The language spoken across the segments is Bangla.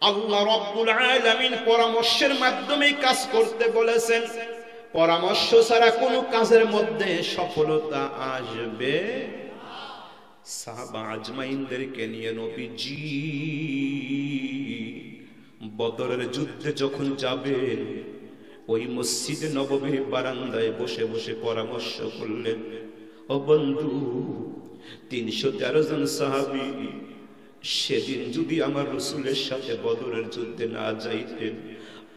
আল্লাহ রাব্বুল আলামিন পরামর্শের মাধ্যমে কাজ করতে বলেছেন। পরামর্শ ছাড়া কোনো কাজের মধ্যে সফলতা আসবে না। সাহাবা আজমাইনদেরকে নিয়ে নবীজি বদরের যুদ্ধে যখন যাবেন, ওই মসজিদে নববীর বারান্দায় বসে বসে পরামর্শ করলেন, ও বন্ধু, 313 জন সাহাবী সেদিন যদি আমার রাসূলের সাথে বদরের যুদ্ধে না যাইতেন,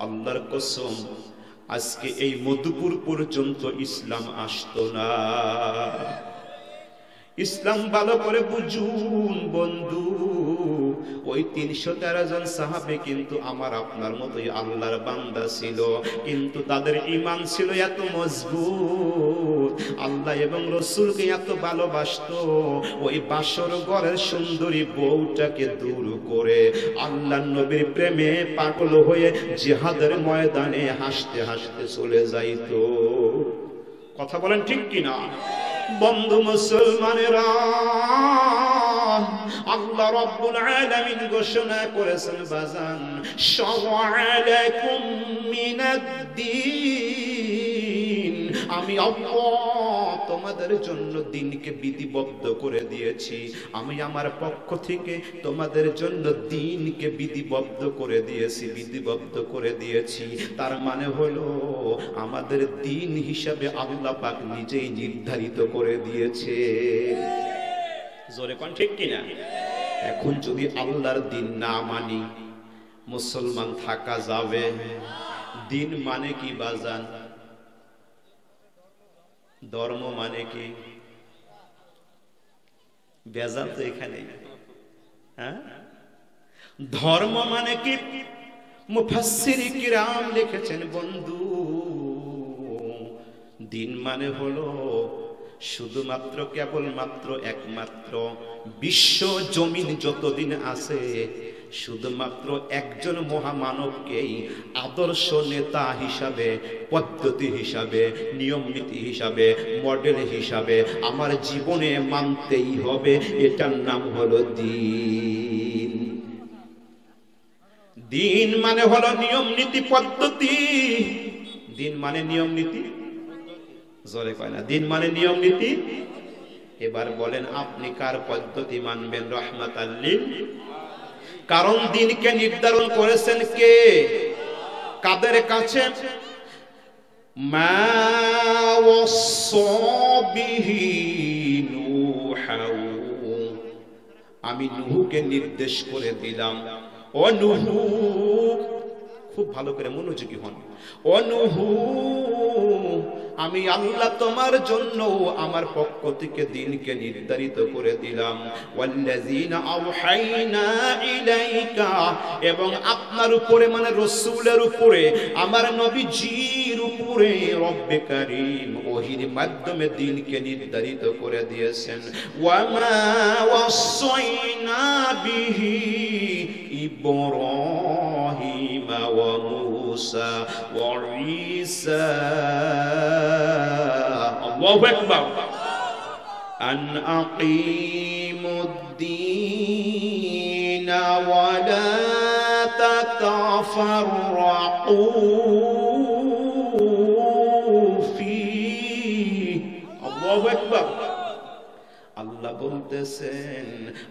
আল্লাহর কসম আজকে এই মধুপুর পর্যন্ত ইসলাম আসতো না। ইসলাম ভালো করে বুঝুন বন্ধু, ওই 313 জন সাহাবী কিন্তু আমার আপনার মতোই আল্লাহর বান্দা ছিল, কিন্তু তাদের ঈমান ছিল এত মজবুত, আল্লাহ এবং রাসূলকে এত ভালোবাসতো, ওই বাসর ঘরের সুন্দরী বউটাকে দূর করে আল্লাহর নবীর প্রেমে পাগল হয়ে জিহাদের ময়দানে হাসতে হাসতে চলে যাইতো। কথা বলেন ঠিক কিনা? বন্ধু মুসলমানেরা, আল্লাহ রাব্বুল আলামিন ঘোষণা করেছেন, বাজান শারা'আলাকুম মিনাদ-দ্বীন, আমি আল্লাহ তোমাদের জন্য দ্বীনকে বিধিবদ্ধ করে দিয়েছি। আমি আমার পক্ষ থেকে তোমাদের জন্য দ্বীনকে বিধিবদ্ধ করে দিয়েছি, বিধিবদ্ধ করে দিয়েছি। তার মানে হলো আমাদের দ্বীন হিসাবে আল্লাহ পাক নিজেই নির্ধারিত করে দিয়েছে। জোরে কোন ঠিক কিনা? এখন যদি আল্লাহর দ্বীন না মানি, মুসলমান থাকা যাবে? দ্বীন মানে কি বাজান? ধর্ম মানে কি? বেজাল তো এখানে। হ্যাঁ, ধর্ম মানে কি? মুফাসসির কিরাম লিখেছেন বন্ধু, দ্বীন মানে হলো শুধুমাত্র কেবলমাত্র একমাত্র বিশ্ব জমিন যতদিন আছে শুধুমাত্র একজন মহামানবকেই আদর্শ নেতা হিসাবে, পদ্ধতি হিসাবে, নিয়ম নীতি হিসাবে, মডেল হিসাবে আমার জীবনে মানতেই হবে। এটার নাম হলো দ্বীন। দ্বীন মানে হলো নিয়ম নীতি পদ্ধতি। দ্বীন মানে নিয়ম নীতি, জোরে কয় না, দ্বীন মানে নিয়ম নীতি। এবার বলেন আপনি কার পদ্ধতি মানবেন? রাহমাতাল লিল, কারণ দ্বীনকে নির্ধারণ করেছেন কে? কাদের কাছে? মা ওয়াসা বিহি নূহা, আমি নূহকে নির্দেশ করে দিলাম, ও নূহ, খুব ভালো করে মনোযোগী হন, ও নূহ, আমি আল্লাহ তোমার জন্য আমার পক্ষ থেকে দ্বীনকে নির্ধারিত করে দিলাম। ওয়াল্লাযীনা আওহাইনা ইলাইকা, এবং আপনার উপরে মানে রাসূলের উপরে, আমার নবীজির উপরে রব্বে কারীম ওহীর মাধ্যমে দ্বীনকে নির্ধারিত করে দিয়েছেন। ওয়া মা ওয়াসাইনা বিহি ইব্রাহিম ওয়া মূসা ওয়া ঈসা, আল্লাহু আকবার, আন আকিমুদ্দীন ওয়া লা তাতাফাররাকু ফীহি, আল্লাহু আকবার। আল্লাহ বলতেছেন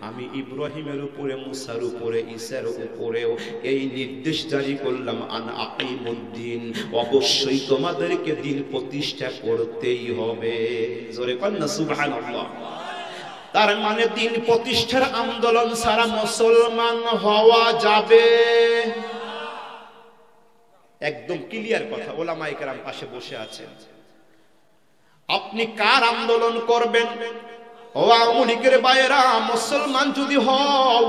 আমি ইব্রাহিমের উপরে, মুসার উপরে, ঈসার উপরেও এই নির্দেশ জারি করলাম, আন আকিমুদ্দীন, অবশ্যই তোমাদেরকে দ্বীন প্রতিষ্ঠা করতেই হবে। জোরে কন না সুবহানাল্লাহ। তার মানে দ্বীন প্রতিষ্ঠার আন্দোলন ছাড়া মুসলমান হওয়া যাবে? একদম ক্লিয়ার কথা। ওলামায়ে কেরাম পাশে বসে আছেন, আপনি কার আন্দোলন করবেন? ও আওয়ামী লীগের ভাইয়েরা, মুসলমান যদি হও,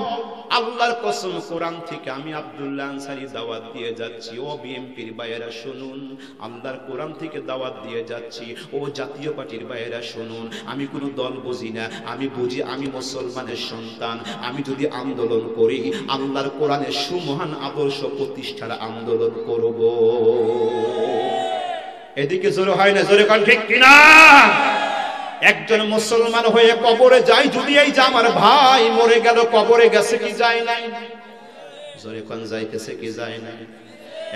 আল্লাহর কসম কোরআন থেকে আমি আব্দুল্লাহ আনসারী দাওয়াত দিয়ে যাচ্ছি। ও বিএনপির ভাইয়েরা শুনুন, আল্লাহর কোরআন থেকে দাওয়াত দিয়ে যাচ্ছি। ও জাতীয় পার্টির ভাইয়েরা শুনুন, আমি কোনো দল বুঝি না, আমি বুঝি আমি মুসলমানের সন্তান। আমি যদি আন্দোলন করি, আল্লাহর কোরআনের সুমহান আদর্শ প্রতিষ্ঠার আন্দোলন করব। এদিকে জোরে হয় না? জোরে কোন ঠিক কিনা? একজন মুসলমান হয়ে কবরে যায় যদি, এই যে আমার ভাই মরে গেল, কবরে গেছে কি যায় নাই? জোরে কোন যাইতেছে কি যায় না?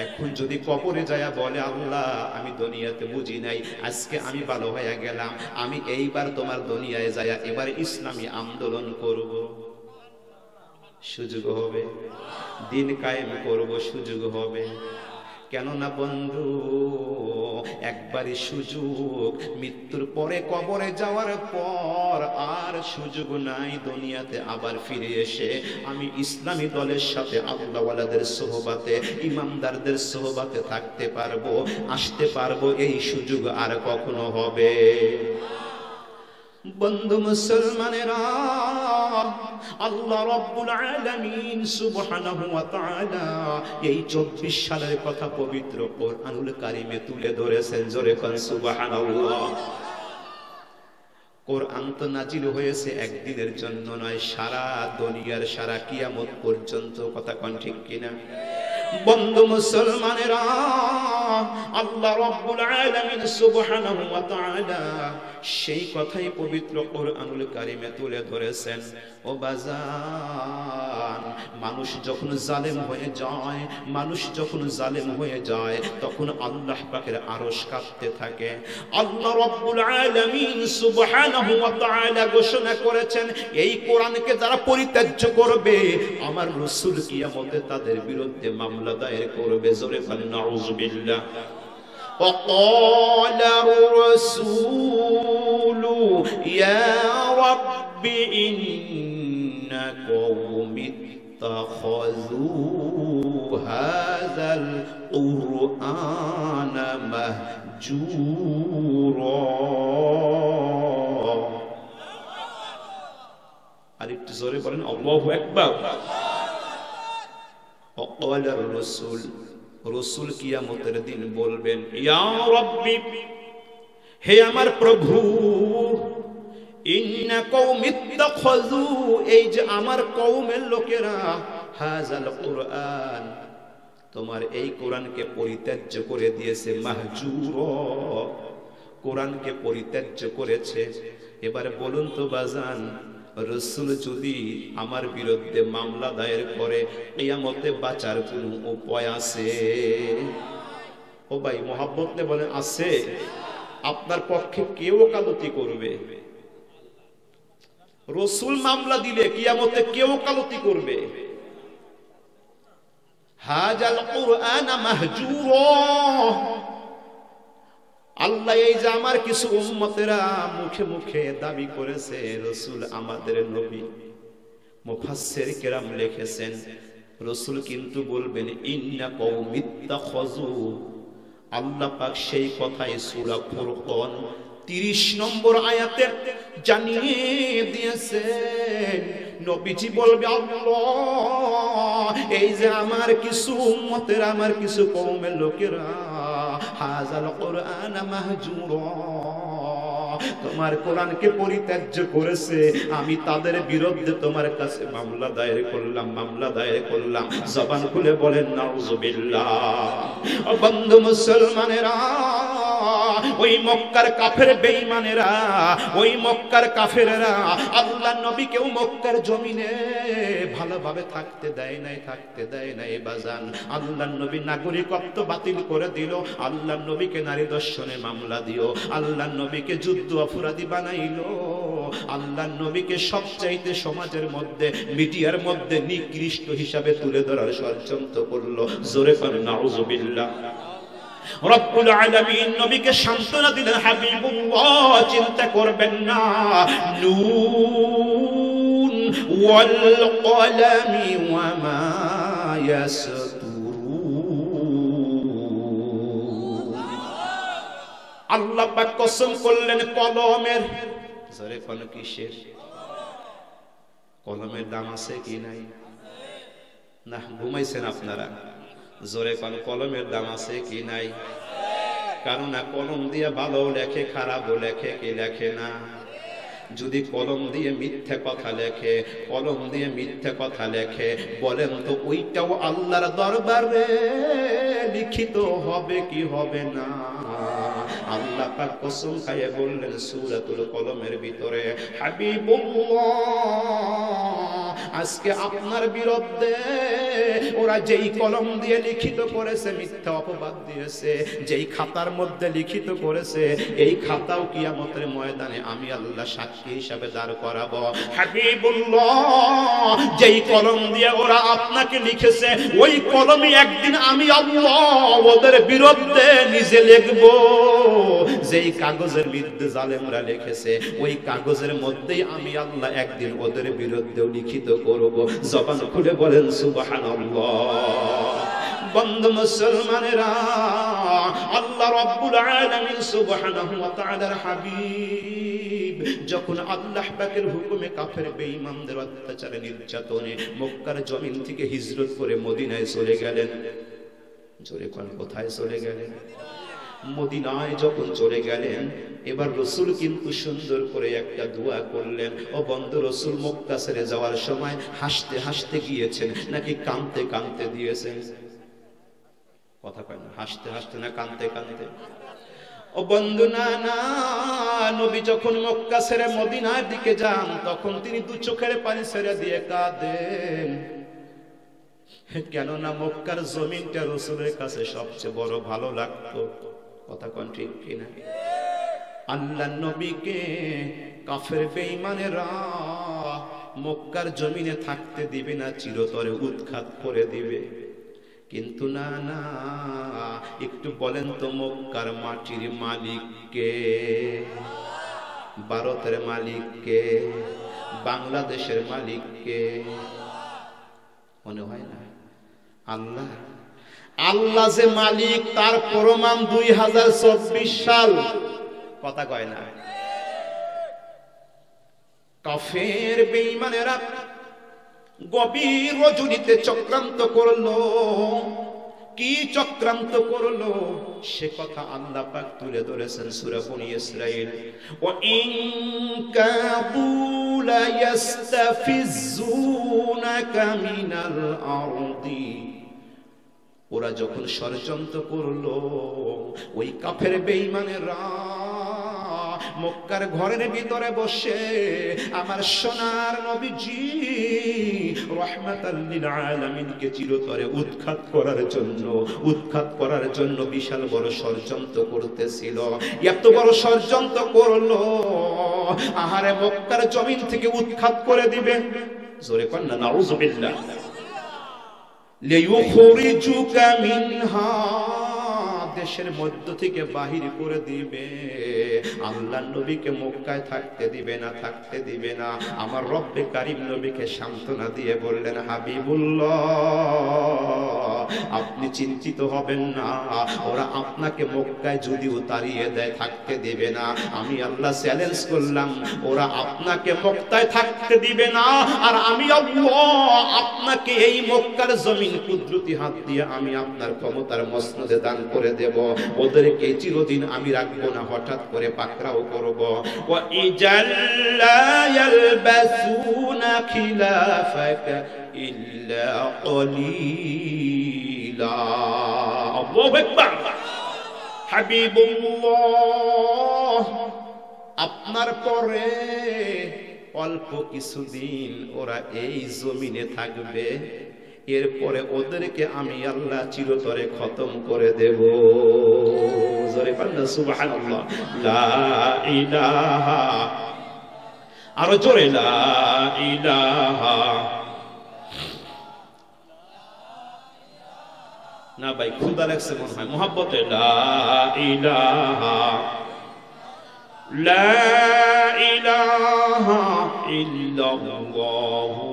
এখন যদি কবরে যায়া বলে আল্লাহ আমি দুনিয়াতে বুঝি নাই, আজকে আমি ভালো হয়ে গেলাম, আমি এইবার তোমার দুনিয়ায় যায়া এবার ইসলামী আন্দোলন করব, সুযোগ হবে, দিন কায়েম করব, সুযোগ হবে। কেননা বন্ধু, একবারই সুযোগ, মৃত্যুর পরে কবরে যাওয়ার পর আর সুযোগ নাই দুনিয়াতে আবার ফিরে এসে আমি ইসলামী দলের সাথে আল্লাহওয়ালাদের সোহবাতে, ইমামদারদের সোহবাতে থাকতে পারবো, আসতে পারবো, এই সুযোগ আর কখনো হবে? বন্ধু মুসলমানেরা, আল্লাহ রাব্বুল আলামিন সুবহানাহু ওয়া তাআলা এই 24 সালের কথা পবিত্র কোরআনুল কারীমে তুলে ধরেছেন। জোরে কোন সুবহানাল্লাহ। কোরআন তো নাজিল হয়েছে একদিনের জন্য নয়, সারা দুনিয়ার, সারা কিয়ামত পর্যন্ত। কথা কোন ঠিক কিনা? বন্ধু মুসলমানেরা, আল্লাহ রাব্বুল আলামিন সুবহানাহু ওয়া তাআলা সেই কথাই পবিত্র কোরআনুল কারীমে তুলে ধরেছেন। ও বাজান, মানুষ যখন জালেম হয়ে যায়, মানুষ যখন জালেম হয়ে যায়, তখন আল্লাহ পাকের আরশ কাঁপতে থাকে। আল্লাহ রাব্বুল আলামিন সুবহানাহু ওয়া তাআলা ঘোষণা করেছেন, এই কোরআনকে যারা পরিত্যাজ্য করবে, আমার রাসূল কিয়ামতে তাদের বিরুদ্ধে মামলা দায়ের করবে। জোরে বলেন নাউযুবিল্লাহ। وقال الرسول يا رب إن قوم اتخذوا هذا القرآن مهجورا। আরেকটু জোরে বলেন আল্লাহু আকবার। وقال الرسول, রসুল কিয়ামতের দিন বলবেন, ইয়া রাব্বি, হে আমার প্রভু, ইন্না কওমি ইত্তাখাযু, এই যে আমার কওমের লোকেরা, হাযাল কুরআন, তোমার এই কোরআনকে পরিত্যাজ্য করে দিয়েছে, মাহজুরা, কোরআনকে পরিত্যাজ্য করেছে। এবারে বলুন তো বাজান, রাসূল যদি আমার বিরুদ্ধে মামলা দায়ের করে, কিয়ামতে বাঁচার কোনো উপায় আছে? ও ভাই মোহাব্বত নে বলেন আছে? আপনার পক্ষে কে ওকালতি করবে? রাসূল মামলা দিলে কিয়ামতে কে ওকালতি করবে? হাযাল কুরআন মাহজুরা, আল্লাহ এই যে আমার কিছু উম্মতেরা মুখে মুখে দাবি করেছে রাসূল আমাদের নবী, মুফাসসির কেরাম লিখেছেন রাসূল কিন্তু বলবেন ইন্না কওমি ইত্তাখাযু, আল্লাহ পাক সেই কথাই সূরা ফুরকান 30 নম্বর আয়াতে জানিয়ে দিয়েছেন। নবীজি বলবে আল্লাহ এই যে আমার কিছু উম্মতের, আমার কিছু কওমের লোকেরা, হাযাল কুরআন মাহজুরা, তোমার কোরআনকে পরিত্যাজ্য করেছে, আমি তাদের বিরুদ্ধে তোমার কাছে মামলা দায়ের করলাম, মামলা দায়ের করলাম। জবান খুলে বলেন নাউযুবিল্লাহ। ও বন্ধু মুসলমানেরা, ওই মক্কার কাফের বেঈমানেরা, ওই মক্কার কাফেররা আল্লাহর নবীকেও মক্কার জমিনে ভালোভাবে থাকতে দেয় নাই, থাকতে দেয় নাই বাজান। আল্লাহর নবী নাগরিকত্ব বাতিল করে দিল, আল্লাহর নবীকে নারী দর্শনে মামলা দিও, আল্লাহর নবীকে যুদ্ধ অপরাধী বানাইলো, আল্লাহর নবীকে সবচাইতে সমাজের মধ্যে, মিডিয়ার মধ্যে নিকৃষ্ট হিসাবে তুলে ধরার ষড়যন্ত্র করলো। জোরে বলেন নাউযুবিল্লাহ। রব্বুল আলামিন নবীকে সান্ত্বনা দিলেন, হাবিবুল্লাহ চিন্তা করবেন না, নুন ওয়াল কলামি ওয়া মা ইয়াসতুরুন। আল্লাহ পাক কসম করলেন কলমের। জোরে কোন কিসের? কলমের দাম আছে কি নাই? না ঘুমাইছেন আপনারা? জোরে কোন কলমের দাম আছে কি নাই? কারণ কলম দিয়ে ভালো লেখে, খারাপও লেখে, কি লেখে না? যদি কলম দিয়ে মিথ্যা কথা লেখে, কলম দিয়ে মিথ্যা কথা লেখে, বলেন তো ওইটাও আল্লাহর দরবারে লিখিত হবে কি হবে না? আল্লাহ পাক কসম খাইয়ে বললেন সূরাতুল কলমের ভিতরে, হাবিবুল্লাহ আজকে আপনার বিরুদ্ধে ওরা যেই কলম দিয়ে লিখিত করেছে, মিথ্যা অপবাদ দিয়েছে, যেই খাতার মধ্যে লিখিত করেছে, এই খাতাও কিয়ামতের ময়দানে আমি আল্লাহ সাক্ষী হিসাবে দাঁড় করাবো। হাবিবুল্লাহ, যেই কলম দিয়ে ওরা আপনাকে লিখেছে, ওই কলমই একদিন আমি আল্লাহ ওদের বিরুদ্ধে নিজে লিখবো। যেই কাগজের বিরুদ্ধে জালেমরা লিখেছে, ওই কাগজের মধ্যেই আমি আল্লাহ একদিন ওদের বিরুদ্ধেও লিখিত করব। জবান খুলে বলেন সুবহানাল্লাহ। বন্ধু মুসলমানেরা, আল্লাহ রাব্বুল আলামিন সুবহানাহু ওয়া তাআলার হাবিব যখন আল্লাহ পাকের হুকুমে কাফের বেঈমানদের অত্যাচারে নির্যাতনে মক্কার জমিন থেকে হিজরত করে মদিনায় চলে গেলেন। জোরে কোন কোথায় চলে গেলেন? মদিনায় যখন চলে গেলেন, এবার রাসূল কিন্তু সুন্দর করে একটা দোয়া করলেন। ও বন্ধু, রাসূল মক্কা ছেড়ে যাওয়ার সময় হাসতে হাসতে গিয়েছেন নাকি কাঁদতে কাঁদতে দিয়েছেন? কথা কয় না, হাসতে হাসতে না কাঁদতে কাঁদতে? ও বন্ধু, না না, নবী যখন মক্কা ছেড়ে মদিনার দিকে যান, তখন তিনি দু চোখের পানি ছেড়ে দিয়ে কাঁদেন। কেননা মক্কার জমিনটা রাসূলের কাছে সবচেয়ে বড় ভালো লাগতো। কথা কোন ঠিক কিনা? আল্লাহর নবীকে কাফের বেঈমানেরা মক্কার জমিনে থাকতে দিবে না, চিরতরে উৎখাত করে দিবে। কিন্তু না না, একটু বলেন তো, মক্কার মাটির মালিক কে? ভারতের মালিক কে? বাংলাদেশের মালিক কে? মনে হয় না আল্লাহ? আল্লাহ যে মালিক তার প্রমাণ 2024 সাল। কথা কয় না? কাফের বেঈমানেরা গভীর রজনীতে চক্রান্ত করলো। কি চক্রান্ত করলো সে কথা আল্লাহ পাক তুলে ধরেছেন সূরা বনী ইসরাঈল। ওয়া ইন কাদু লা ইস্তাফিজুনাকা মিনাল আরদি, ওরা যখন ষড়যন্ত্র করলো, ওই কাফের বেঈমানেরা মক্কার ঘরের ভিতরে বসে আমার সোনার নবীজি রাহমাতাল লিল আলামিনকে চিরতরে উৎখাত করার জন্য বিশাল বড় ষড়যন্ত্র করতেছিল। এত বড় ষড়যন্ত্র করলো, আহারে মক্কার জমিন থেকে উৎখাত করে দিবে। জোরে কর না নাউযুবিল্লাহ। লিইখরিজুকা মিনহা, দেশের মধ্য থেকে বাহির করে দিবে। আল্লাহর নবীকে মক্কায় থাকতে দিবে না, থাকতে দিবে না। আমার রব্বে কারীম নবীকে সান্ত্বনা দিয়ে বললেন, হাবিবুল্লাহ, আপনি চিন্তিত হবেন না, ওরা আপনাকে মক্কায় যদিও তাড়িয়ে দেয় থাকতে দিবে না। আমি আল্লাহ চ্যালেঞ্জ করলাম, ওরা আপনাকে মক্কায় থাকতে দিবে না, আর আমি আল্লাহ আপনাকে এই মক্কার জমিন কুদরতি হাত দিয়ে আমি আপনার ক্ষমতার মসনদে দান করে দেব। ওদেরকে চিরদিন আমি রাখবো না, হঠাৎ করে পাকড়াও করব। ওয়া ইজাল্লা ইয়ালবাসুনা খিলাফাকা ইল্লা কলিলা। আল্লাহু আকবার। হাবিবুল্লাহ, আপনার পরে অল্প কিছুদিন ওরা এই জমিনে থাকবে, এরপরে ওদেরকে আমি আল্লাহ চিরতরে খতম করে দেব। জোরে বলেন সুবহানাল্লাহ। লা ইলাহা, আরো জোরে লা ইলাহা। না ভাই, ক্ষুধা লাগছে মনে হয়, মুহাব্বতে লা ইলাহা, লা ইলাহা ইল্লাল্লাহু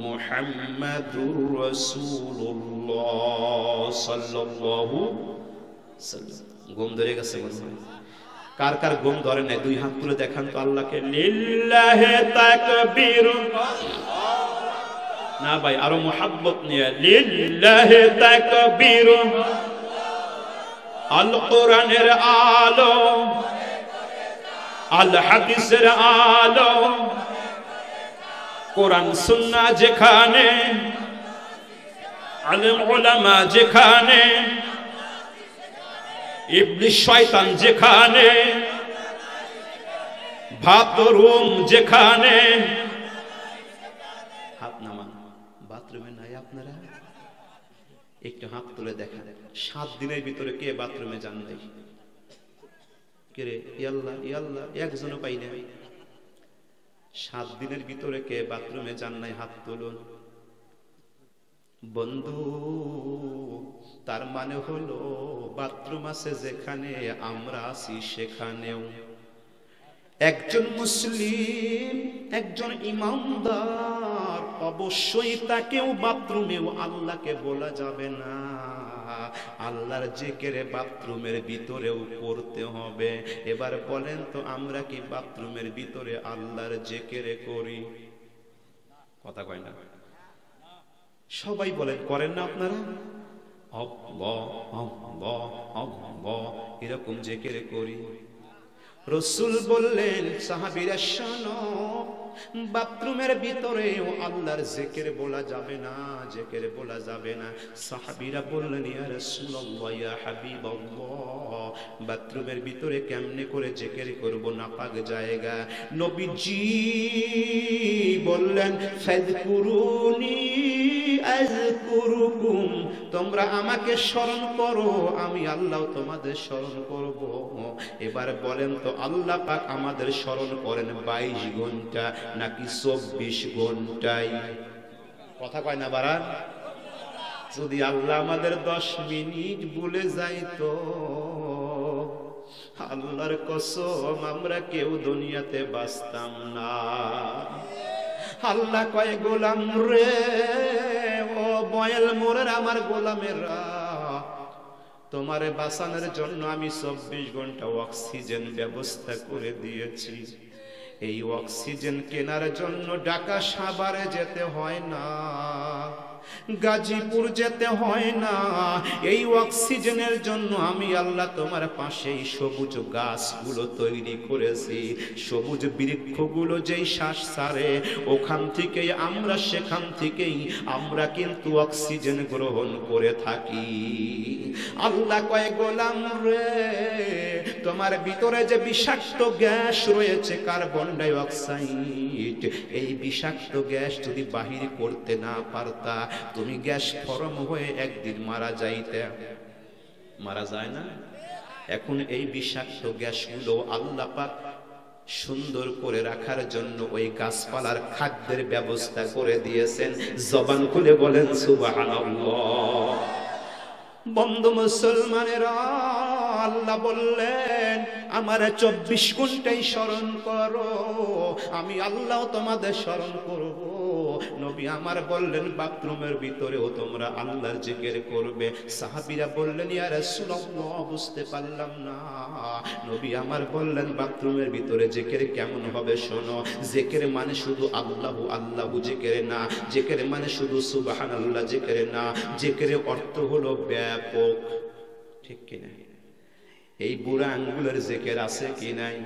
মুহাম্মাদুর রাসূলুল্লাহ সাল্লাল্লাহু সাল্লাম। ঘুম ধরে গেছে মনে হয়? কার কার ঘুম ধরে নাই দুই হাত তুলে দেখান তো আল্লাহকে। লিল্লাহি তাকবীর। না ভাই, আরো মুহাব্বত নিয়ে লিল্লাহি তাকবীর। আল কোরআনের আলো, আল হাদিসের আলো, কোরআন সুন্নাহ যেখানে, আলেম উলামা যেখানে, ইবলিস শয়তান যেখানে, ভাতরুম যেখানে, হাত নামান। বাথরুমে নাই আপনারা? একটু হাত তুলে দেখা। 7 দিনের ভিতরে কে বাথরুমে যান নাই? কে রে? ইয়াল্লাহ ইয়াল্লাহ, একজনও পাই না। 7 দিনের ভিতরে কে বাথরুমে যান নাই? হাত তুলুন। বন্ধু, তার মানে হলো বাথরুম আছে যেখানে, আমরা আছি সেখানেও। একজন মুসলিম, একজন ইমানদার, অবশ্যই তাকেও বাথরুমেও আল্লাহকে বলা যাবে না। আল্লাহর জিকিরে বাথরুমের ভিতরেও করতে হবে। এবার বলেন তো, আমরা কি বাথরুমের ভিতরে আল্লাহর জিকিরে করি? কথা কয় না? সবাই বলেন, করেন না আপনারা? আল্লাহ আল্লাহ আল্লাহ এরকম জিকিরে করি। রাসূল বললেন, সাহাবীরা শোনো, বাথরুমের ভিতরেও আল্লাহর জিকির বলা যাবে না, জিকির বলা যাবে না। সাহাবীরা বললেন, ইয়া রাসূলুল্লাহ, ইয়া হাবিবাল্লাহ, বাথরুমের ভিতরে কেমনে করে জিকির করব, নাপাক জায়গা? নবীজি বললেন, ফাযকুরুনি আযকুরুকুম, তোমরা আমাকে স্মরণ করো, আমি আল্লাহ তোমাদের স্মরণ করব। এবার বলেন তো, আল্লাহ পাক আমাদের স্মরণ করেন 22 ঘন্টা নাকি 24 ঘন্টায়? কথা কয় না বাড়া? যদি আল্লাহ আমাদের 10 মিনিট ভুলে যাইতো, আল্লাহর কসম আমরা কেউ দুনিয়াতে বাঁচতাম না। আল্লাহ কয়, গোলাম রে, ও বয়েল মোরের আমার গোলামেরা, তোমারে বাঁচানোর জন্য আমি 24 ঘন্টা অক্সিজেন ব্যবস্থা করে দিয়েছি। এই অক্সিজেন কেনার জন্য ঢাকা সাভারে যেতে হয় না, গাজীপুর যেতে হয় না। এই অক্সিজেনের জন্য আমি আল্লাহ তোমার পাশেই সবুজ গাছগুলো তৈরি করেছি। সবুজ বৃক্ষগুলো যেই শ্বাস ছাড়ে, ওখান থেকেই আমরা, সেখান থেকেই আমরা কিন্তু অক্সিজেন গ্রহণ করে থাকি। আল্লাহ কয়, গোলাম রে, তোমার ভিতরে যে বিষাক্ত গ্যাস রয়েছে, কার্বন ডাই অক্সাইড, এই বিষাক্ত গ্যাস যদি বাহির করতে না পারতা, তুমি গ্যাস ফরম হয়ে একদিন মারা যাইতে। মারা যায় না? এখন এই বিষাক্ত গ্যাসগুলো আল্লাহ পাক সুন্দর করে রাখার জন্য ওই গাছপালার খাদ্যের ব্যবস্থা করে দিয়েছেন। জবান খুলে বলেন সুবহানাল্লাহ। বন্ধু মুসলমানেরা, আল্লাহ বললেন, আমার 24 ঘন্টাই স্মরণ করো, আমি আল্লাহ তোমাদের স্মরণ করব। নবী আমার বললেন, বাথরুমের ভিতরেও তোমরা আল্লাহর জিকির করবে। সাহাবীরা বললেন, ইয়া রাসূলুল্লাহ, বুঝতে পারলাম না। নবী আমার বললেন, বাথরুমের ভিতরে জিকির কেমন হবে শোনো। জিকির মানে শুধু আল্লাহ আল্লাহ জিকির না, জিকির মানে শুধু সুবহানাল্লাহ জিকির না, জিকিরের অর্থ হলো ব্যাপক। ঠিক কি না? এই বুড়া আঙ্গুলের জিকির আছে কি নাই?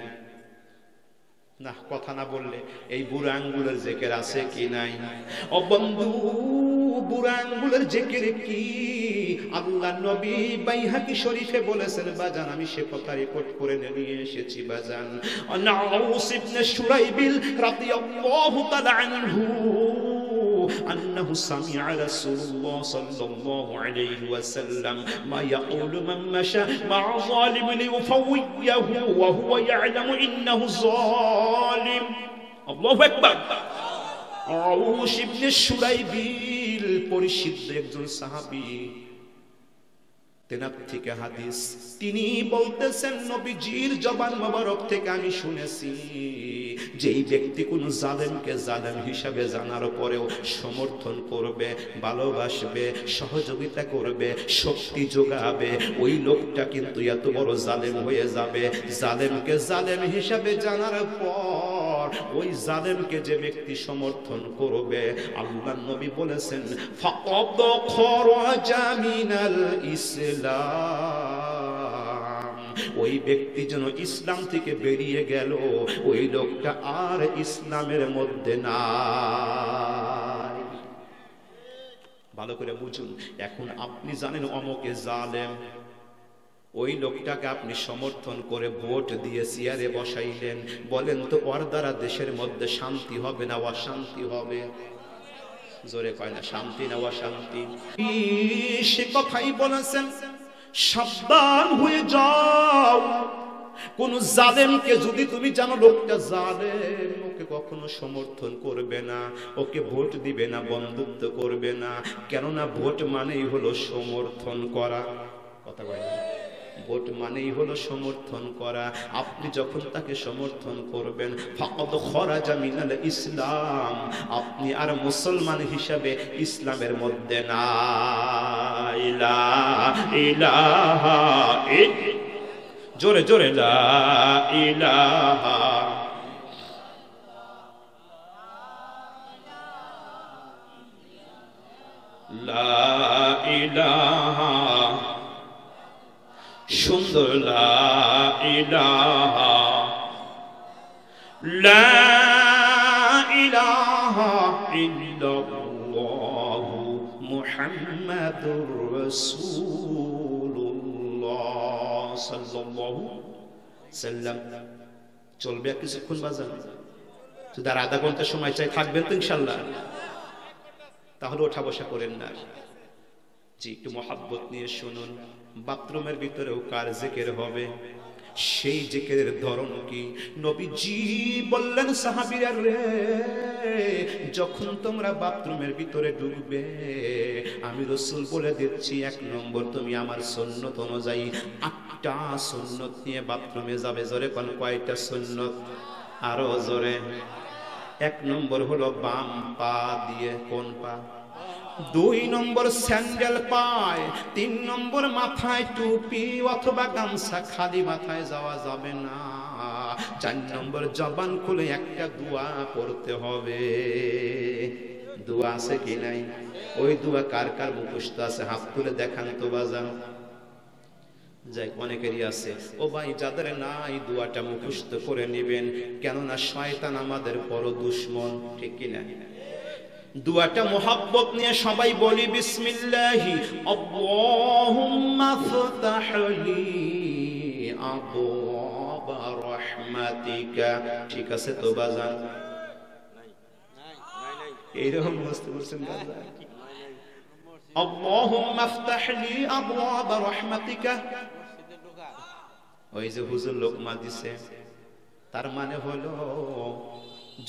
না, কথা না বললে এই বুড়া আঙ্গুলের জিকির আছে কি নাই? ও বন্ধু, বুড়া আঙ্গুলের জিকির কি? আল্লাহ নবী বাইহাকি শরীফে বলেছেন বাজান, আমি সে কথা রিপোর্ট করে নিয়ে এসেছি বাজান। আনাউস ইবনে শুরাইবিল রাদিয়াল্লাহু তাআলা আনহু أنه سمع رسول الله صلى الله عليه وسلم ما يقول من مشى مع ظالم ليفويه وهو يعلم إنه ظالم. الله أكبر. আউস ইবনে শুরাইবিল পরিচিত একজন সাহাবী, তেনার থেকে হাদিস। তিনি বলতেছেন, নবীজির জবান মোবারক থেকে আমি শুনেছি, যেই ব্যক্তি কোন জালেমকে জালেম হিসাবে জানার পরেও সমর্থন করবে, ভালোবাসবে, সহযোগিতা করবে, শক্তি যোগাবে, ওই লোকটা কিন্তু এত বড় জালেম হয়ে যাবে। জালেমকে জালেম হিসাবে জানার পর ওই জালেমকে যে ব্যক্তি সমর্থন করবে, আল্লাহর নবী বলেছেন, ফাকাদ খরাজা মিনাল ইসলাম, ওই ব্যক্তি যেন ইসলাম থেকে বেরিয়ে গেল, ওই লোকটা আর ইসলামের মধ্যে নাই। ভালো করে বুঝুন। এখন আপনি জানেন অমুকে জালেম, ওই লোকটাকে আপনি সমর্থন করে ভোট দিয়ে চেয়ারে বসাইলেন, বলেন তো ওর দ্বারা দেশের মধ্যে শান্তি হবে না অশান্তি হবে? জোরে কয় না শান্তি না অশান্তি? সে কথাই বলেছেন, সাবধান হয়ে যাও। কোন জালেমকে যদি তুমি জানো লোকটা জালেম, ওকে কখনো সমর্থন করবে না, ওকে ভোট দিবে না, বন্ধুত্ব করবে না। কেননা ভোট মানেই হলো সমর্থন করা। কথা বলে না, ভোট মানেই হলো সমর্থন করা। আপনি যখন তাকে সমর্থন করবেন, ফাকাদ খরাজা মিনাল ইসলাম, আপনি আর মুসলমান হিসাবে ইসলামের মধ্যে না। ইলাহা জোরে জোরে লা ইলাহা লা ইলাহা, সুন্দর লা ইলাহা লা ইলাহা ইল্লাল্লাহু মুহাম্মাদুর রাসূলুল্লাহ সাল্লাল্লাহু সাল্লাম। চলবে কিছুক্ষণ বাজান, যদি আর আধা ঘন্টা সময় চাই থাকবেন তো ইনশাল্লাহ? তাহলে ওঠা বসা করেন না। জি, একটু মহাব্বত নিয়ে শুনুন। বাথরুমের ভিতরেও কার জিকির হবে, সেই জিকিরের ধরন কি? নবীজি বললেন সাহাবীরা রে, যখন তোমরা বাথরুমের ভিতরে ঢুকবে, আমি রাসূল বলে দিচ্ছি, 1 নম্বর তুমি আমার সুন্নত অনুযায়ী 8টা সুন্নত নিয়ে বাথরুমে যাবে। জোরে কোন কয়টা সুন্নত? আরো জোরে। 1 নম্বর হলো বাম পা দিয়ে। কোন পা? 2 নম্বর স্যান্ডেল পায়। 3 নম্বর মাথায় টুপি অথবা গামছা, খালি মাথায় যাওয়া যাবে না। 4 নম্বর জবান খুলে একটা দোয়া পড়তে হবে। দোয়া আছে কি নাই? ওই দোয়া কার কার মুখস্থ আছে হাত তুলে দেখান তো বাজান। যাই, অনেকেরই আছে। ও ভাই, যাদের নাই দোয়াটা মুখস্থ করে নেবেন, কেননা শয়তান আমাদের বড় দুশমন, ঠিক কি না? দুয়াটা মোহাব্বত নিয়ে সবাই বলি, বিসমিল্লাহি আল্লাহুম্মা ফতাহলি আবওয়াবা রাহমাতিকা। ঠিক আছে তো বাজান? এইরকম বুঝতে পারছেন বাজান? আল্লাহুম্মা ফতাহলি আবওয়াবা রাহমাতিকা। ওই যে হুজুর লোকমা দিছে, তার মানে হলো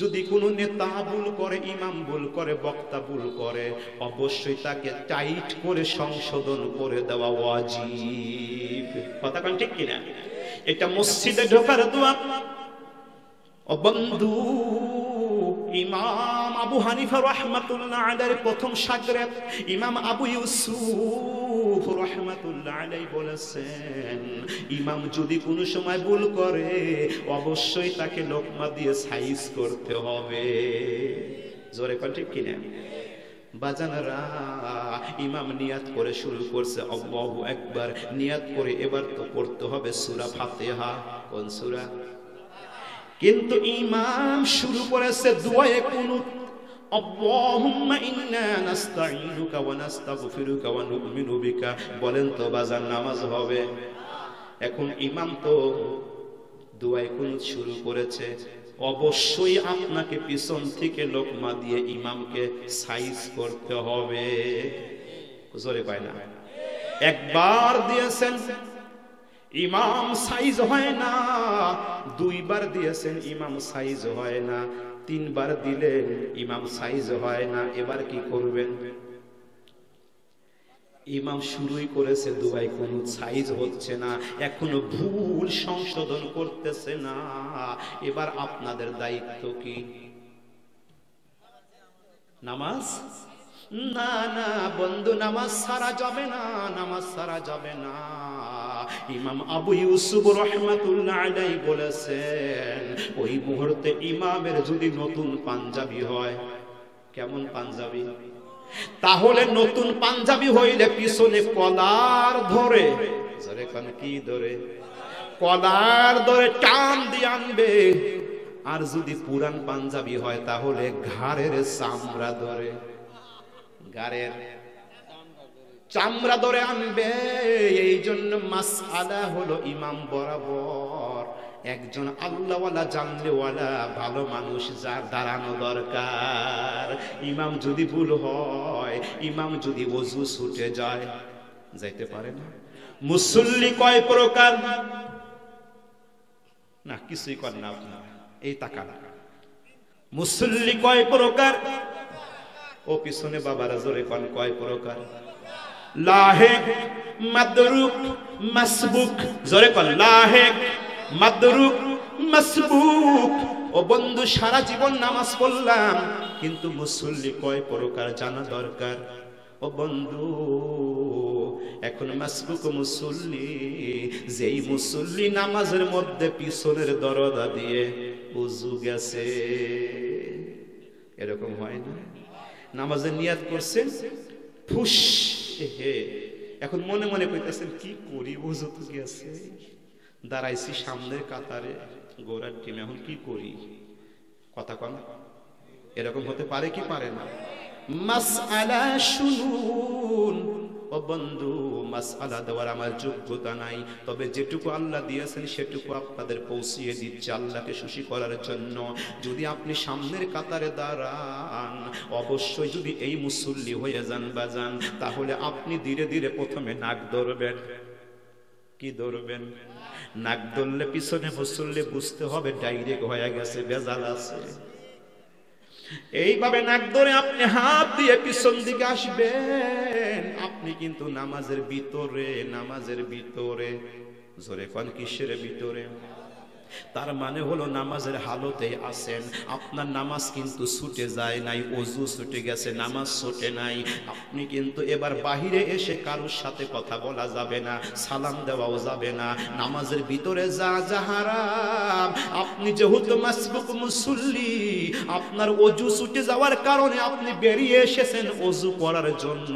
যদি কোনো নেতা ভুল করে, ইমাম ভুল করে, বক্তা ভুল করে, অবশ্যই তাকে টাইট করে সংশোধন করে দেওয়া ওয়াজিব। কথা কোন ঠিক কিনা? এটা মসজিদে ঢোকার দোয়া। ও বন্ধু, ইমাম আবু হানিফা রাহমাতুল্লাহ আলাইহির প্রথম শাগরেদ ইমাম আবু ইউসুফ রাহমাতুল্লাহ আলাইহি বলেছেন, ইমাম যদি কোনো সময় ভুল করে, অবশ্যই তাকে লোকমা দিয়ে সাইজ করতে হবে। জোরে কোন ঠিক কিনা? বাজানারা, ইমাম নিয়াত করে শুরু করছে আল্লাহু আকবার, নিয়াত করে এবার তো পড়তে হবে সূরা ফাতিহা। কোন সূরা? কিন্তু ইমাম শুরু করেছে দুআয়ে কুনুত, আল্লাহুম্মা ইন্না নাস্তাঈনুকা ওয়া নাস্তাগফিরুকা ওয়া নু'মিনু বিকা। বলেন তো বাজার নামাজ হবে? এখন ইমাম তো দুআয়ে কুনুত শুরু করেছে, অবশ্যই আপনাকে পিছন থেকে লোকমা দিয়ে ইমামকে সাইজ করতে হবে। জোরে পায় না? একবার দিয়েছেন, ইমাম সাইজ হয় না। 2 বার দিয়েছেন, ইমাম সাইজ হয় না। 3 বার দিলেন, ইমাম সাইজ হয় না। এবার কি করবেন? ইমাম শুরুই করেছে দুআয়ে কুনুত, সাইজ হচ্ছে না, এখনো ভুল সংশোধন করতেছে না। এবার আপনাদের দায়িত্ব কি? নামাজ? না না বন্ধু, নামাজ সারা যাবে না, নামাজ সারা যাবে না। ইমাম আবু ইউসুফ রাহমাতুল্লাহ আলাইহি বলেছেন, ওই মুহূর্তে ইমামের যদি নতুন পাঞ্জাবি হয়। কেমন পাঞ্জাবি? তাহলে নতুন পাঞ্জাবি হইলে পিছনে কলার ধরে, জোরে কোন কি ধরে? কলার ধরে টান দিয়ে আনবে। আর যদি পুরান পাঞ্জাবি হয় তাহলে ঘাড়ের চামড়া ধরে, ঘাড়ের চামড়া ধরে আনবে। এই জন্য মাসআলা হলো ইমাম বরাবর একজন আল্লাহওয়ালা জানলেওয়ালা ভালো মানুষ যার দাঁড়ানো দরকার। ইমাম যদি ভুল হয়, ইমাম যদি ওযু ছুটে যায়, যাইতে পারে না। মুসল্লি কয় প্রকার? না কিছুই কর না আপনারা, এই তাকান। মুসল্লি কয় প্রকার? ও পিছনে বাবারা জোরে কোন কয় প্রকার? লাহেক, মাদরুক, মাসবুক। জোরে কোন লাহেক, মাদরুক, মাসবুক। ও বন্ধু, সারা জীবন নামাজ পড়লাম, কিন্তু মুসল্লি কয় প্রকার জানা দরকার। ও বন্ধু, এখন মাসবুক মুসল্লি, যেই মুসল্লি নামাজের মধ্যে পিছনের দরজা দিয়ে ওযু গেছে। এরকম হয় না? নামাজের নিয়াত করছেন, ফুস হে, এখন মনে মনে কইতেছেন কি করি, ওযু তো গেছে, দাঁড়াইছি সামনের কাতারে গোড়ার টিমে, এখন কি করি? কথা কন, এরকম হতে পারে কি পারে না? মাসআলা শুনুন। ও বন্ধু, মাসআলা দেওয়ার আমার যোগ্যতা নাই, তবে যেটুকু আল্লাহ দিয়েছেন সেটুকু আপনাদের পৌঁছিয়ে দিচ্ছে আল্লাহকে খুশি করার জন্য। যদি আপনি সামনের কাতারে দাঁড়ান, অবশ্যই যদি এই মুসল্লি হয়ে যান বাজান, তাহলে আপনি ধীরে ধীরে প্রথমে নাক ধরবেন। কি ধরবেন? নাক ধরলে পিছনে মুসল্লি বুঝতে হবে ডাইরেক্ট হয়ে গেছে, ভেজাল আছে। এইভাবে নাক ধরে আপনি হাত দিয়ে পিছন দিকে আসবেন। আপনি কিন্তু নামাজের ভিতরে, নামাজের ভিতরে। জোরে কোন কিসের ভিতরে? তার মানে হলো নামাজের হালতে আছেন, আপনার নামাজ কিন্তু ছুটে যায় নাই, ওযু ছুটে গেছে, নামাজ ছুটে নাই। আপনি কিন্তু এবার বাহিরে এসে কারোর সাথে কথা বলা যাবে না, সালাম দেওয়াও যাবে না, নামাজের ভিতরে যা যা হারাম। আপনি যেহেতু মাসবুক মুসল্লি, আপনার ওযু ছুটে যাওয়ার কারণে আপনি বেরিয়ে এসেছেন ওযু করার জন্য।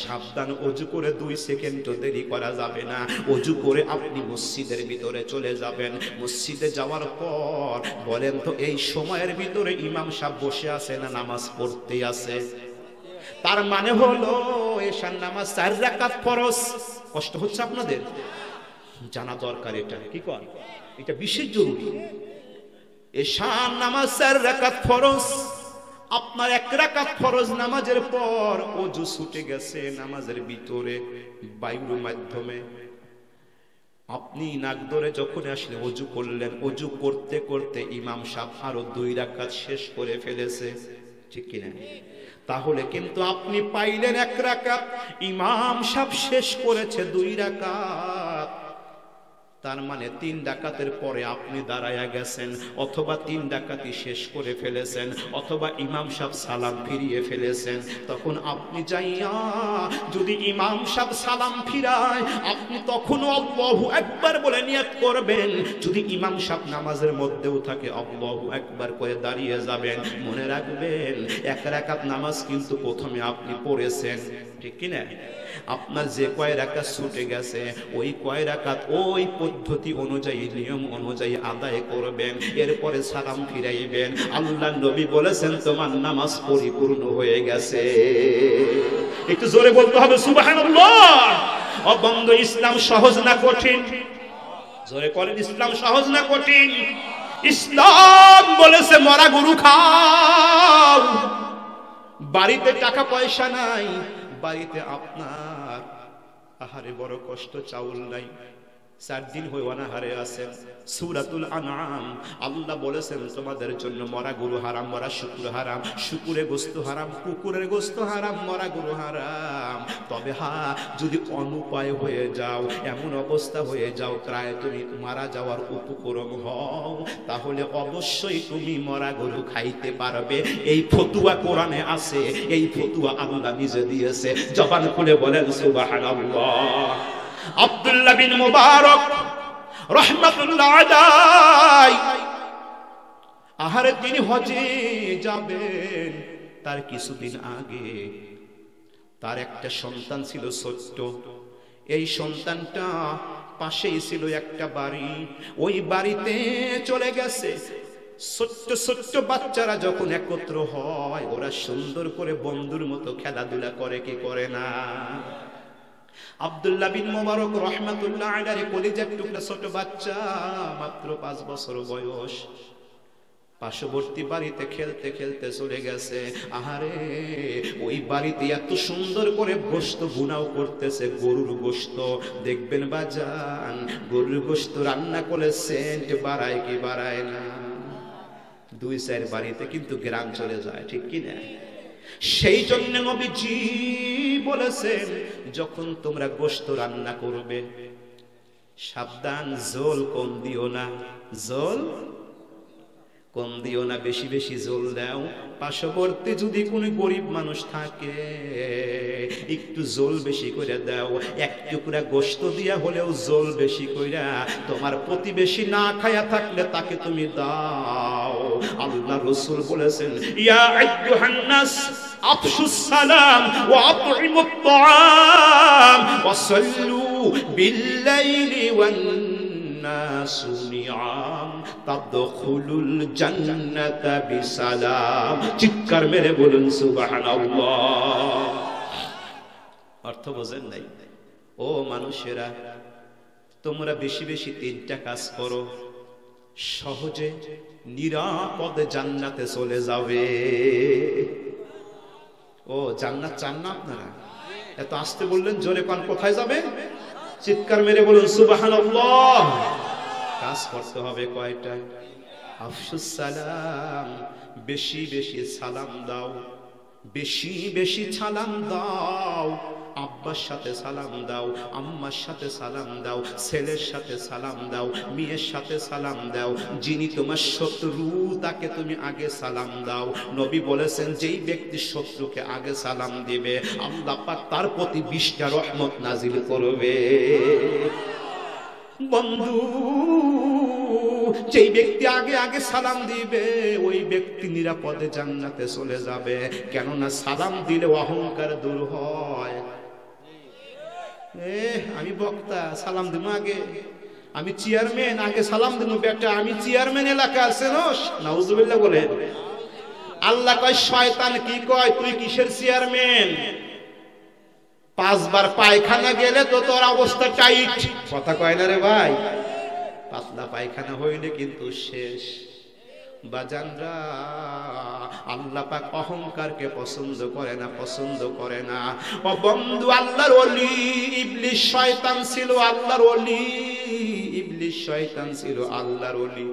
সাবধান, ওযু করে 2 সেকেন্ড দেরি করা যাবে না। ওযু করে আপনি মসজিদের ভিতরে চলে যাবেন। মসজিদে যাওয়ার পর বলেন তো, এই সময়ের ভিতরে ইমাম সাহেব বসে আছে না নামাজ পড়তে আছে? তার মানে হলো এশার নামাজ 4 রাকাত ফরজ। কষ্ট হচ্ছে আপনাদের? জানা দরকার এটা। কি কর, এটা বিশেষ জরুরি। এশার নামাজ 4 রাকাত ফরজ। আপনার 1 রাকাত ফরজ নামাজের পর ওযু ছুটে গেছে নামাজের ভিতরে বায়ুর মাধ্যমে। আপনি নাক ধরে যখন আসলে ওযু করলেন, ওযু করতে করতে ইমাম সাহেব আরো 2 রাকাত শেষ করে ফেলেছে, ঠিক কিনা? তাহলে কিন্তু আপনি পাইলেন 1 রাকাত, ইমাম সাহেব শেষ করেছে 2 রাকাত। তার মানে 3 রাকাতের পরে আপনি দাঁড়ায়া গেছেন, অথবা 3 রাকাতই শেষ করে ফেলেছেন, অথবা ইমাম সাহেব সালাম ফিরিয়ে ফেলেছেন। তখন আপনি যাইয়া যদি ইমাম সাহেব সালাম ফিরায়, আপনি তখনও আল্লাহু আকবার বলে নিয়ত করবেন। যদি ইমাম সাহেব নামাজের মধ্যেও থাকে, আল্লাহু আকবার করে দাঁড়িয়ে যাবেন। মনে রাখবেন, 1 রাকাত নামাজ কিন্তু প্রথমে আপনি পড়েছেন, ঠিক কিনা? আপনার যে কয় রাকাত ছুটে গেছে, ওই কয় রাকাত ওই পদ্ধতি অনুযায়ী, নিয়ম অনুযায়ী আদায় করবেন। এরপরে সালাম ফিরাইবেন। আল্লাহর নবী বলেছেন, তোমার নামাজ পরিপূর্ণ হয়ে গেছে। একটু জোরে বলতে হবে সুবহানাল্লাহ। ও বন্ধু, ইসলাম সহজ না কঠিন? জোরে করেন, ইসলাম সহজ না কঠিন? ইসলাম বলেছে মরা গরু খাও। বাড়িতে টাকা পয়সা নাই, বাড়িতে আপনার আহারে বড় কষ্ট, চাউল নাই, 4 দিন হয়ে অনাহারে আছেন। সূরাতুল আনআম আল্লাহ বলেছেন, তোমাদের জন্য মরা গরু হারাম, মরা শুকুর হারাম, শুকুরের গোশত হারাম, কুকুরের গোশত হারাম, মরা গরু হারাম। তবে হ্যাঁ, যদি অনুপায় হয়ে যাও, এমন অবস্থা হয়ে যাও প্রায় তুমি মারা যাওয়ার উপক্রম হও, তাহলে অবশ্যই তুমি মরা গরু খাইতে পারবে। এই ফতুয়া কোরআনে আছে, এই ফতুয়া আল্লাহ নিজে দিয়েছে। জবান খুলে বলেন সুবহানাল্লাহ। আব্দুল্লাহ বিন মুবারক রাহমাতুল্লাহ আলাইহি, আহারে তিনি হজে যাবেন, তার কিছুদিন আগে তার একটা সন্তান ছিল ছোট্ট। এই সন্তানটা পাশেই ছিল একটা বাড়ি, ওই বাড়িতে চলে গেছে। ছোট্ট ছোট্ট বাচ্চারা যখন একত্র হয়, ওরা সুন্দর করে বন্ধুর মতো খেলাধুলা করে, কি করে না? আব্দুল্লাহ বিন মুবারক রাহমাতুল্লাহ আলাইহি কলিজার টুকরা ছোট বাচ্চা, মাত্র 5 বছর বয়স, পার্শ্ববর্তী বাড়িতে খেলতে খেলতে চলে গেছে। আহারে, ওই বাড়িতে এত সুন্দর করে গোশত ভুনাও করতেছে, গরুর গোশত। দেখবেন বাজান, গরুর গোশত রান্না করে সেন্ট বাড়ায় কি বাড়ায় না? 2-4 বাড়িতে কিন্তু গ্রাম চলে যায়, ঠিক কি না? সেই জন্য নবীজি বলেছেন, যখন তোমরা গোশত রান্না করবে সাবধান, জল কম দিও না, জল কম দিও না, বেশি বেশি জল দাও। পার্শ্ববর্তী যদি কোনো গরিব মানুষ থাকে একটু জল বেশি করে দাও। এক টুকরা গোশত দিয়া হলেও জল বেশি কইরা তোমার প্রতিবেশী না খায়া থাকলে তাকে তুমি দাও। আল্লাহ রাসূল বলেছেন, ইয়া আইয়ুহান নাস আফশুস সালাম ওয়া আতইমুত তাআম ওয়া সাল্লু বিল-লাইলি ওয়ান নাসু নিআম তাদখুলুল জান্নাতা বিসালাম। চিৎকার মেরে বলুন সুবহানাল্লাহ। অর্থ বোঝেন নাই? ও মানুষেরা, তোমরা বেশি বেশি 3টা কাজ করো, সহজে নিরাপদে জান্নাতে চলে যাবে। ও জান্নাত চান না আপনারা? এত আসতে বললেন, জোরে পান, কোথায় যাবে? চিৎকার মেরে বলুন সুবহানাল্লাহ। কাজ করতে হবে কয়টা? আফশুস সালাম, বেশি বেশি সালাম দাও, বেশি বেশি সালাম দাও। আব্বার সাথে সালাম দাও, আম্মার সাথে সালাম দাও, ছেলের সাথে সালাম দাও, মেয়ের সাথে সালাম দাও। যিনি তোমার শত্রু তাকে তুমি আগে সালাম দাও। নবী বলেছেন, যেই ব্যক্তি শত্রুকে আগে সালাম দিবে আল্লাহ পাক তার প্রতি 20টা রহমত নাজিল করবে। বন্ধু, যেই ব্যক্তি আগে আগে সালাম দিবে ওই ব্যক্তি নিরাপদে জান্নাতে চলে যাবে। কেননা সালাম দিলে অহংকার দূর হয়। আমি বক্তা, সালাম দিব আগে, আমি চেয়ারম্যান, আগে সালাম দিব। বেটা, আমি চেয়ারম্যান এলাকা আছে নাউজুবিল্লাহ বলে। আল্লাহ কয়, শয়তান কি কয়, তুই কিসের চেয়ারম্যান? 5 বার পায়খানা গেলে তো তোর অবস্থা টাইট। কথা কয় না রে ভাই? পাতলা পায়খানা হইলে কিন্তু শেষ। বাজানরা, আল্লাহ পাক অহংকারকে পছন্দ করে না, পছন্দ করে না। ও বন্ধু, আল্লাহর ওলি ইবলিস শয়তান ছিল, আল্লাহর ওলি ইবলিস শয়তান ছিল, আল্লাহর ওলি।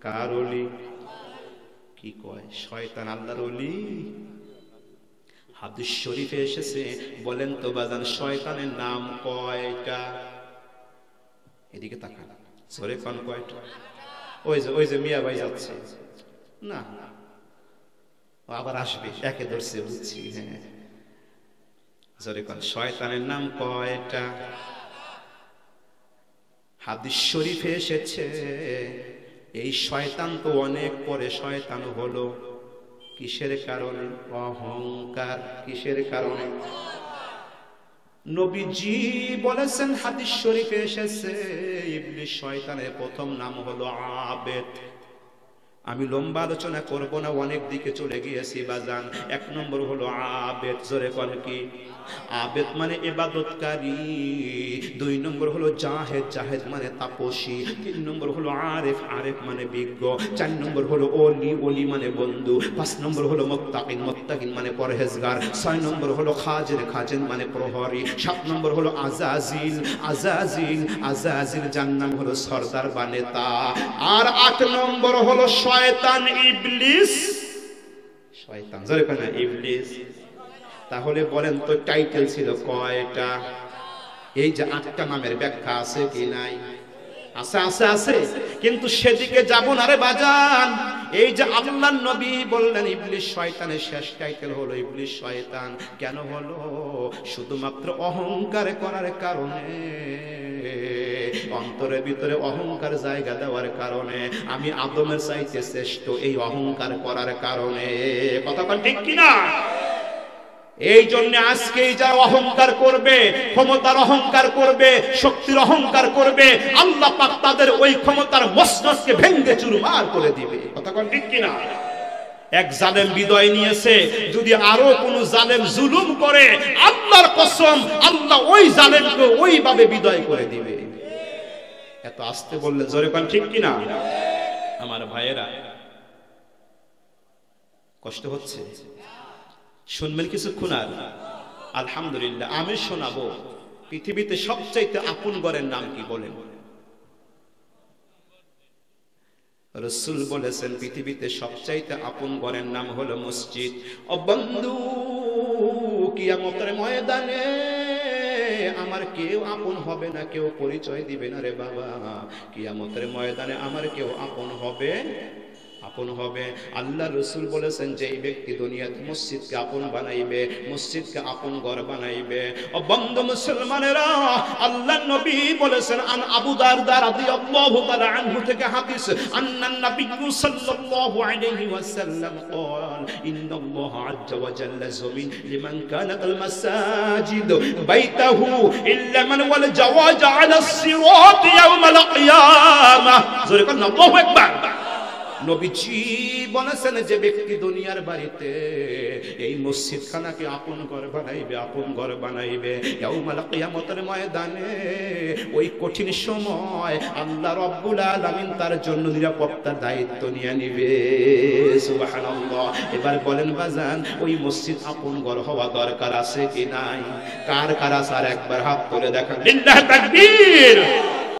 কার ওলি? কি কয় শয়তান আল্লাহর ওলি? হাদিস শরীফে এসেছে। বলেন তো বাজান, শয়তানের নাম কয়টা? এদিকে তাকান, সরে কোন কয়টা? ওই যে মিয়া ভাই যাচ্ছে না, আবার আসবে, একে ধরছে, বুঝছি। হ্যাঁ, জোরে কোন, শয়তানের নাম কয়টা? হাদিস শরীফে এসেছে, এই শয়তান তো অনেক পরে শয়তান হলো। কিসের কারণে? অহংকার। কিসের কারণে? নবীজি বলেছেন, হাদিস শরীফে এসেছে, ইবলিস শয়তানের প্রথম নাম হলো আবেদ। আমি লম্বা আলোচনা করব না, অনেক দিকে চলে গিয়েছি বাজান। 1 নম্বর হলো আবেদ। জোরে কোন কি? আবেদ মানে ইবাদতকারী। 2 নম্বর হলো জাহেদ, জাহেদ মানে তাপসী। 3 নম্বর হলো আরেফ, আরেফ মানে বিজ্ঞ। 4 নম্বর হলো ওলি, ওলি মানে বন্ধু। 5 নম্বর হলো মুত্তাকিন, মুত্তাকিন মানে পরহেজগার। 6 নম্বর হলো খাজের, খাজের মানে প্রহরী। 7 নম্বর হলো আজাজিল, আজাজিল, আজাজিল যার নাম হলো সর্দার বা নেতা। আর 8 নম্বর হলো শয়তান ইবলিস। শয়তান, জোরে কোন ইবলিস। তাহলে বলেন তো টাইটেল ছিল কয়টা? এই যে 8টা নামের ব্যাখ্যা আছে কি নাই? আছে, আছে, আছে। কিন্তু সেদিকে যাব না রে বাজান। এই যে আল্লাহর নবী বললেন ইবলিস শয়তানের শেষ টাইটেল হলো ইবলিস শয়তান। কেন হলো? শুধুমাত্র অহংকার করার কারণে, অন্তরের ভিতরে অহংকার জায়গা দেওয়ার কারণে, আমি আদমের চাইতে শ্রেষ্ঠ, এই অহংকার করার কারণে। কথা বল ঠিক কিনা? এই জন্য আজকে যারা অহংকার করবে, ক্ষমতার অহংকার করবে, শক্তির অহংকার করবে, আল্লাহ পাক তাদের ওই ক্ষমতার মসনদকে ভেঙে চুরমার করে দিবে। কথা বল ঠিক কিনা? এক জালেম বিদায় নিয়েছে, যদি আরো কোন জালেম জুলুম করে আল্লাহর কসম আল্লাহ ওই জালেমকে ওইভাবে বিদায় করে দিবে। এত আস্তে বললে জোরে পান ঠিক কিনা? আমার ভাইয়েরা কষ্ট হচ্ছে, শুনবেন কিছুক্ষণ আর আলহামদুলিল্লাহ। আমি শোনাবো পৃথিবীতে সবচাইতে আপন ঘরের নাম কি বলেন? রাসূল বলেছেন পৃথিবীতে সবচাইতে আপন ঘরের নাম হলো মসজিদ। ও বন্ধু, কিয়ামতের ময়দানে আমার কেউ আপন হবে না, কেউ পরিচয় দিবে না রে বাবা। কিয়ামতের ময়দানে আমার কেউ আপন হবে আল্লাহ রাসূল বলেছেন যে এই ব্যক্তি দুনিয়াতে মসজিদকে আপন বানাইবে, মসজিদকে আপন ঘর বানাইবে। ও বন্ধু মুসলমানেরা, আল্লাহর নবী বলেছেন আন আবু দারদা রাদিয়াল্লাহু তাআলা আনহু থেকে হাদিস, আন্নান নবী সাল্লাল্লাহু আলাইহি ওয়াসাল্লাম قال ان الله عز وجل زمين لمن كانت المساجد بيته الا من والجواز على الصراط يوم القيامه। জোরে বলেন আল্লাহু আকবার। নবীজি বলেছেন যে ব্যক্তি দুনিয়ার বাড়িতে এই মসজিদ খানাকে আপন ঘর বানাইবে ইয়াউমাল কিয়ামতের ময়দানে ওই কঠিন সময় আল্লাহ রাব্বুল আলামিন তার জন্য নিরাপত্তার দায়িত্ব নিয়ে নিবে। সুবহানাল্লাহ। এবার বলেন বাজান, ওই মসজিদ আপন ঘর হওয়া দরকার আছে কি নাই? কার কার আছে? আর একবার হাত তুলে দেখান। লিল্লাহ তাকবীর।